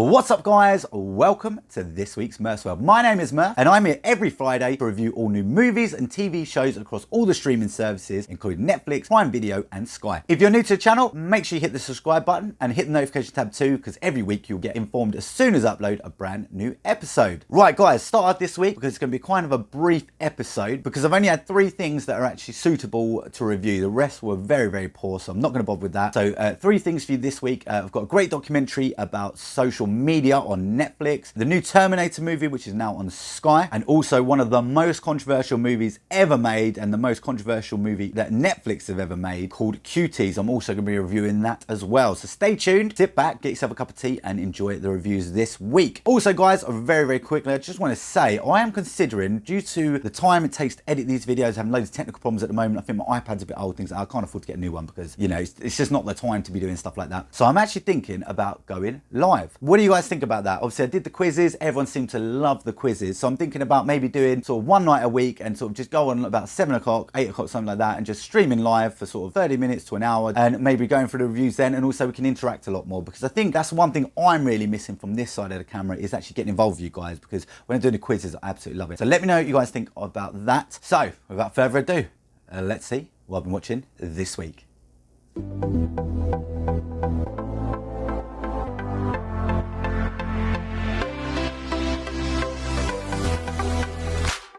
What's up guys, welcome to this week's MurfsWorld. My name is Murph and I'm here every Friday to review all new movies and TV shows across all the streaming services including Netflix, Prime Video and Sky. If you're new to the channel, make sure you hit the subscribe button and hit the notification tab too, because every week you'll get informed as soon as I upload a brand new episode. Right guys, start out this week because it's going to be kind of a brief episode because I've only had 3 things that are actually suitable to review. The rest were very poor, so I'm not going to bother with that. So 3 things for you this week. I've got a great documentary about social media on Netflix, the new Terminator movie which is now on Sky, and also one of the most controversial movies ever made and the most controversial movie that Netflix have ever made called Cuties. I'm also going to be reviewing that as well, so stay tuned, sit back, get yourself a cup of tea and enjoy the reviews this week. Also guys, very quickly, I just want to say I am considering, due to the time it takes to edit these videos, having loads of technical problems at the moment. I think my iPad's a bit old, things like that. I can't afford to get a new one because, you know, it's just not the time to be doing stuff like that. So I'm actually thinking about going live. What do you guys think about that? Obviously I did the quizzes, everyone seemed to love the quizzes, so I'm thinking about maybe doing sort of one night a week and sort of just go on about 7 o'clock, 8 o'clock, something like that, and just streaming live for sort of 30 minutes to an hour and maybe going through the reviews then, and also we can interact a lot more, because I think that's one thing I'm really missing from this side of the camera, is actually getting involved with you guys, because when I'm doing the quizzes I absolutely love it. So let me know what you guys think about that. So without further ado, let's see what I've been watching this week.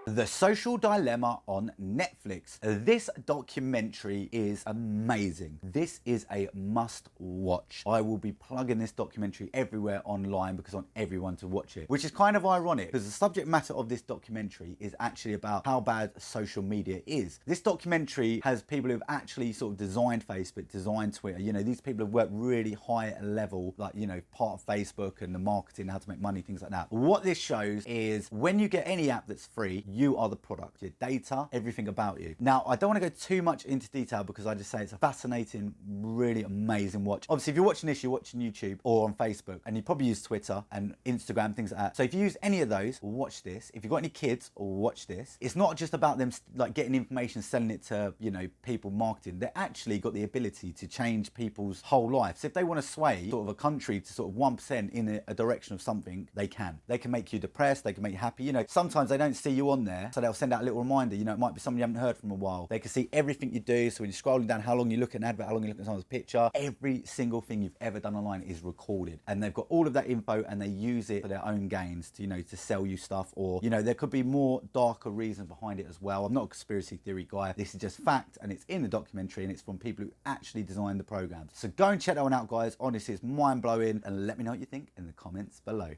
The Social Dilemma on Netflix. This documentary is amazing. This is a must watch. I will be plugging this documentary everywhere online because I want everyone to watch it, which is kind of ironic because the subject matter of this documentary is actually about how bad social media is. This documentary has people who've actually sort of designed Facebook, designed Twitter. You know, these people have worked really high level, like, you know, part of Facebook and the marketing, how to make money, things like that. What this shows is when you get any app that's free, you are the product, your data, everything about you. Now, I don't want to go too much into detail because I just say it's a fascinating, really amazing watch. Obviously, if you're watching this, you're watching YouTube or on Facebook, and you probably use Twitter and Instagram, things like that. So if you use any of those, watch this. If you've got any kids, watch this. It's not just about them like getting information, selling it to, you know, people marketing. They actually got the ability to change people's whole life. So if they want to sway sort of a country to sort of 1% in a direction of something, they can. They can make you depressed, they can make you happy. You know, sometimes they don't see you on there, so they'll send out a little reminder. You know, it might be someone you haven't heard from a while. They can see everything you do. So when you're scrolling down, how long you look at an advert, how long you look at someone's picture, every single thing you've ever done online is recorded, and they've got all of that info and they use it for their own gains to, you know, to sell you stuff, or, you know, there could be more darker reasons behind it as well. I'm not a conspiracy theory guy. This is just fact, and it's in the documentary and it's from people who actually designed the programs. So go and check that one out guys. Honestly, it's mind blowing, and let me know what you think in the comments below.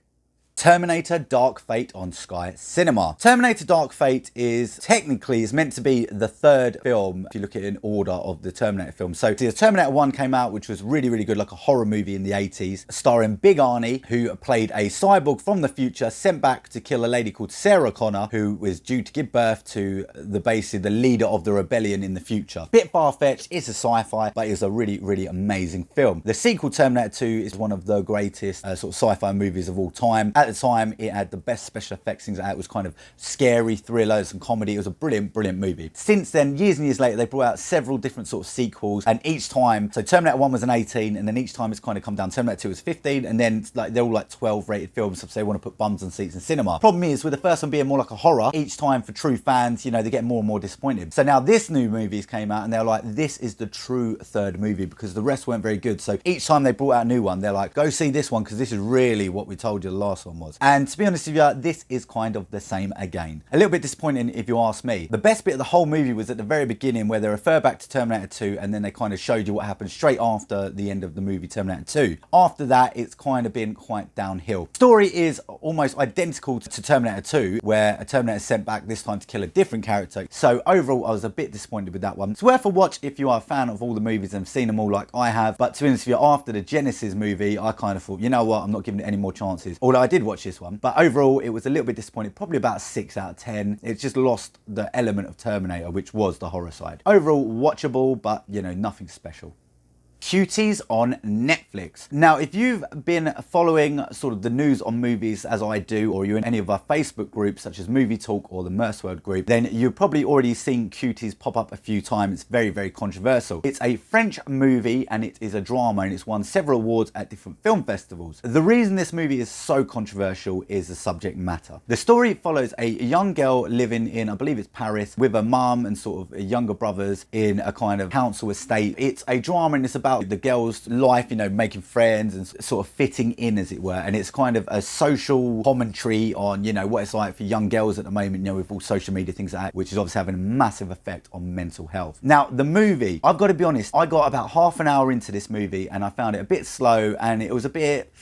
Terminator Dark Fate on Sky Cinema. Terminator Dark Fate is meant to be the 3rd film if you look at it in order of the Terminator films. So the Terminator 1 came out, which was really good, like a horror movie in the 80s, starring Big Arnie, who played a cyborg from the future sent back to kill a lady called Sarah Connor, who was due to give birth to basically the leader of the rebellion in the future. Bit far-fetched, it's a sci-fi, but it's a really amazing film. The sequel, Terminator 2, is one of the greatest sort of sci-fi movies of all time. At the time, it had the best special effects, things like that. It was kind of scary, thrillers and comedy. It was a brilliant movie. Since then, years and years later, they brought out several different sort of sequels, and each time, so Terminator 1 was an 18, and then each time it's kind of come down. Terminator 2 was 15, and then like they're all like 12 rated films, so they want to put bums on seats in cinema. Problem is, with the first one being more like a horror, each time for true fans, you know, they get more and more disappointed. So now this new movies came out, and they're like, this is the true 3rd movie, because the rest weren't very good. So each time they brought out a new one, they're like, go see this one, because this is really what we told you the last one was. And to be honest with you, this is kind of the same again. A little bit disappointing if you ask me. The best bit of the whole movie was at the very beginning, where they refer back to Terminator 2, and then they kind of showed you what happened straight after the end of the movie Terminator 2. After that, it's kind of been quite downhill. Story is almost identical to Terminator 2, where a Terminator is sent back this time to kill a different character. So overall, I was a bit disappointed with that one. It's worth a watch if you are a fan of all the movies and have seen them all like I have. But to be honest with you, after the Genesis movie, I kind of thought, you know what, I'm not giving it any more chances. Although I did watch this one. But overall, it was a little bit disappointing, probably about a 6 out of 10. It's just lost the element of Terminator, which was the horror side. Overall, watchable, but, you know, nothing special. Cuties on Netflix. Now, if you've been following sort of the news on movies as I do, or you're in any of our Facebook groups such as Movie Talk or the MurfsWorld group, then you've probably already seen Cuties pop up a few times. It's very, very controversial. It's a French movie and it is a drama and it's won several awards at different film festivals. The reason this movie is so controversial is the subject matter. The story follows a young girl living in, I believe it's Paris, with her mum and sort of younger brothers in a kind of council estate. It's a drama and it's about the girl's life, you know, making friends and sort of fitting in, as it were. And it's kind of a social commentary on, you know, what it's like for young girls at the moment, you know, with all social media things like that, which is obviously having a massive effect on mental health. Now, the movie, I've got to be honest, I got about half an hour into this movie and I found it a bit slow and it was a bit...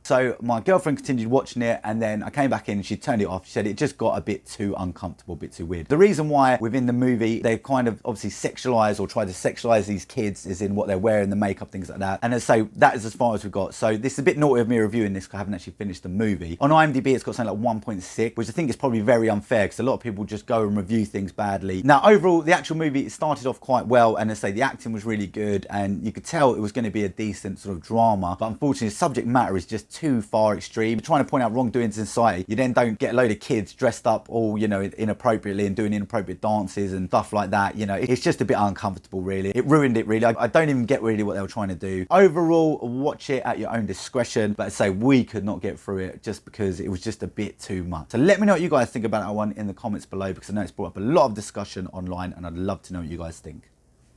So my girlfriend continued watching it and then I came back in and she turned it off. She said it just got a bit too uncomfortable, a bit too weird. The reason why within the movie they kind of obviously sexualize or try to sexualize these kids is in what they're wearing, the makeup, things like that. And so that is as far as we've got. So this is a bit naughty of me reviewing this because I haven't actually finished the movie. On IMDb it's got something like 1.6, which I think is probably very unfair because a lot of people just go and review things badly. Now overall the actual movie, it started off quite well and I say the acting was really good and you could tell it was going to be a decent sort of drama, but unfortunately the subject matter is just too far extreme. You're trying to point out wrongdoings in society, you then don't get a load of kids dressed up all, you know, inappropriately and doing inappropriate dances and stuff like that. You know, it's just a bit uncomfortable really. It ruined it really. I don't even get really what they were trying to do. Overall, watch it at your own discretion, but I say we could not get through it just because it was just a bit too much. So let me know what you guys think about that one in the comments below because I know it's brought up a lot of discussion online and I'd love to know what you guys think.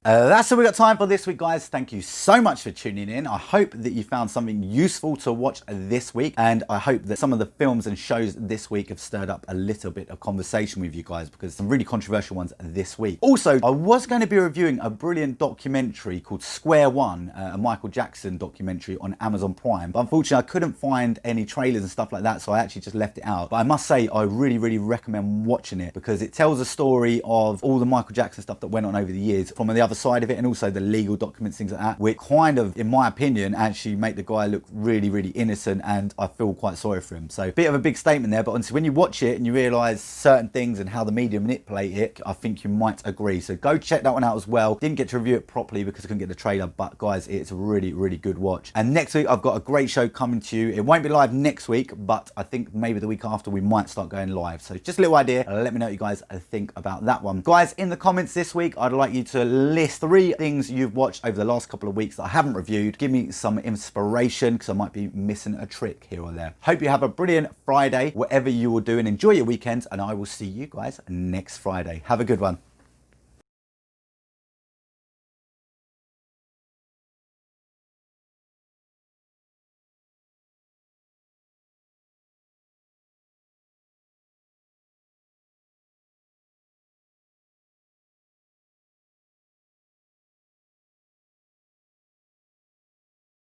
That's all we got time for this week, guys. Thank you so much for tuning in. I hope that you found something useful to watch this week, and I hope that some of the films and shows this week have stirred up a little bit of conversation with you guys, because some really controversial ones this week. Also, I was going to be reviewing a brilliant documentary called Square One, a Michael Jackson documentary on Amazon Prime, but unfortunately I couldn't find any trailers and stuff like that, so I actually just left it out. But I must say, I really, really recommend watching it because it tells a story of all the Michael Jackson stuff that went on over the years from the other side of it, and also the legal documents, things like that, which kind of, in my opinion, actually make the guy look really, really innocent, and I feel quite sorry for him. So, bit of a big statement there, but honestly, when you watch it and you realise certain things and how the media manipulate it, I think you might agree. So go check that one out as well. Didn't get to review it properly because I couldn't get the trailer, but guys, it's a really, really good watch. And next week, I've got a great show coming to you. It won't be live next week, but I think maybe the week after we might start going live. So just a little idea. Let me know what you guys think about that one. Guys, in the comments this week, I'd like you to list 3 things you've watched over the last couple of weeks that I haven't reviewed. Give me some inspiration because I might be missing a trick here or there. Hope you have a brilliant Friday, whatever you will do, and enjoy your weekend, and I will see you guys next Friday. Have a good one.